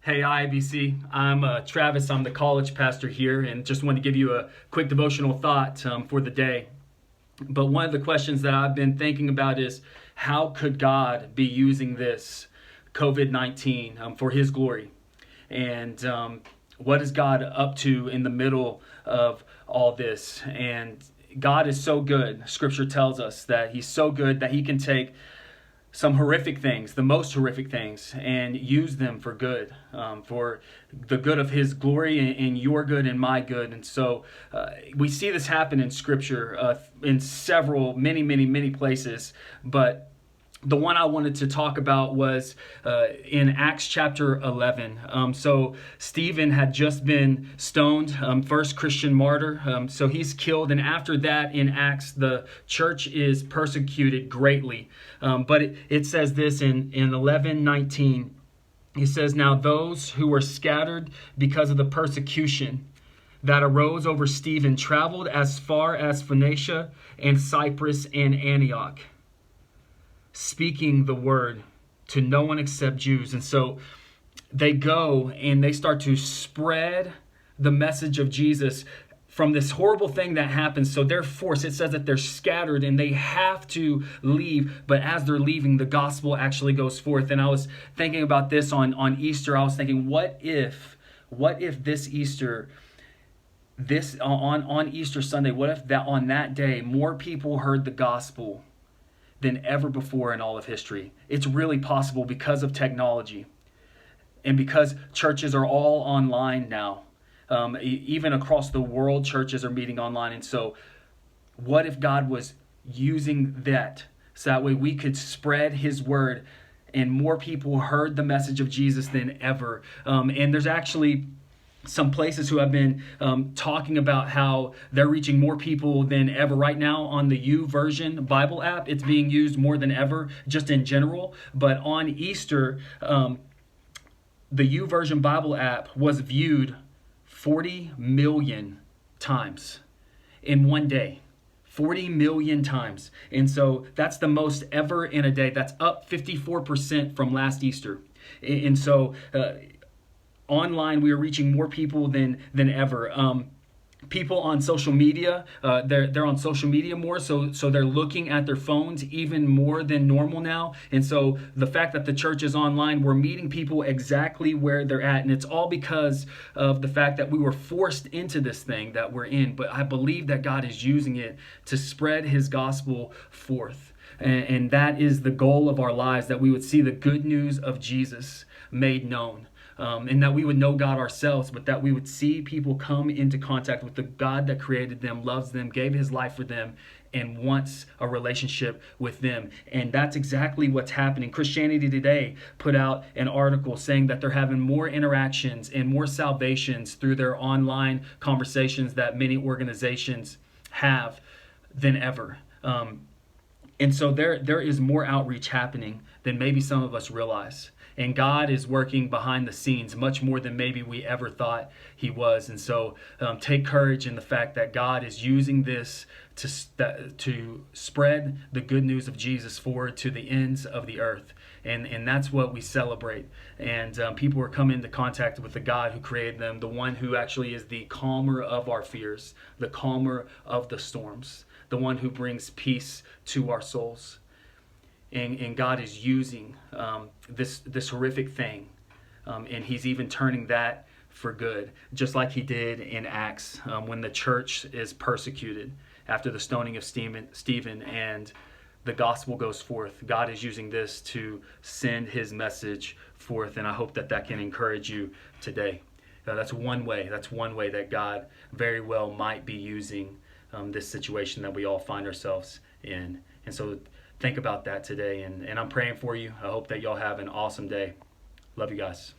Hey, IBC. I'm Travis. I'm the college pastor here, and just wanted to give you a quick devotional thought for the day. But one of the questions that I've been thinking about is, how could God be using this COVID-19 for His glory? And what is God up to in the middle of all this? And God is so good. Scripture tells us that He's so good that He can take some horrific things, the most horrific things, and use them for good, for the good of His glory and your good and my good. And so we see this happen in Scripture in many places. But the one I wanted to talk about was in Acts chapter 11. So Stephen had just been stoned, first Christian martyr. So he's killed. And after that, in Acts, the church is persecuted greatly. But it says this in 11:19. It says, "Now those who were scattered because of the persecution that arose over Stephen traveled as far as Phoenicia and Cyprus and Antioch, speaking the word to no one except Jews." And so they go and they start to spread the message of Jesus from this horrible thing that happens. So they're forced. It says that they're scattered and they have to leave. But as they're leaving, the gospel actually goes forth. And I was thinking about this on Easter. I was thinking, what if this Easter, on Easter Sunday, what if that on that day more people heard the gospel than ever before in all of history? It's really possible because of technology and because churches are all online now. Even across the world, churches are meeting online. And so what if God was using that so that way we could spread His word and more people heard the message of Jesus than ever? And there's actually some places who have been talking about how they're reaching more people than ever right now on the YouVersion Bible app. It's being used more than ever, just in general. But on Easter, the YouVersion Bible app was viewed 40 million times in one day. 40 million times. And so that's the most ever in a day. That's up 54% from last Easter. And so online, we are reaching more people than ever. People on social media, they're on social media more, so they're looking at their phones even more than normal now. And so the fact that the church is online, we're meeting people exactly where they're at, and it's all because of the fact that we were forced into this thing that we're in. But I believe that God is using it to spread His gospel forth. And that is the goal of our lives, that we would see the good news of Jesus made known. And that we would know God ourselves, but that we would see people come into contact with the God that created them, loves them, gave His life for them, and wants a relationship with them. And that's exactly what's happening. Christianity Today put out an article saying that they're having more interactions and more salvations through their online conversations that many organizations have than ever. And so there is more outreach happening than maybe some of us realize. And God is working behind the scenes much more than maybe we ever thought He was. And so take courage in the fact that God is using this to spread the good news of Jesus forward to the ends of the earth. And that's what we celebrate. And people are coming into contact with the God who created them, the one who actually is the calmer of our fears, the calmer of the storms, the one who brings peace to our souls. And God is using this horrific thing, and He's even turning that for good, just like He did in Acts when the church is persecuted after the stoning of Stephen and the gospel goes forth. God is using this to send His message forth, and I hope that can encourage you today. That's one way that God very well might be using this situation that we all find ourselves in. And so think about that today, and I'm praying for you. I hope that y'all have an awesome day. Love you guys.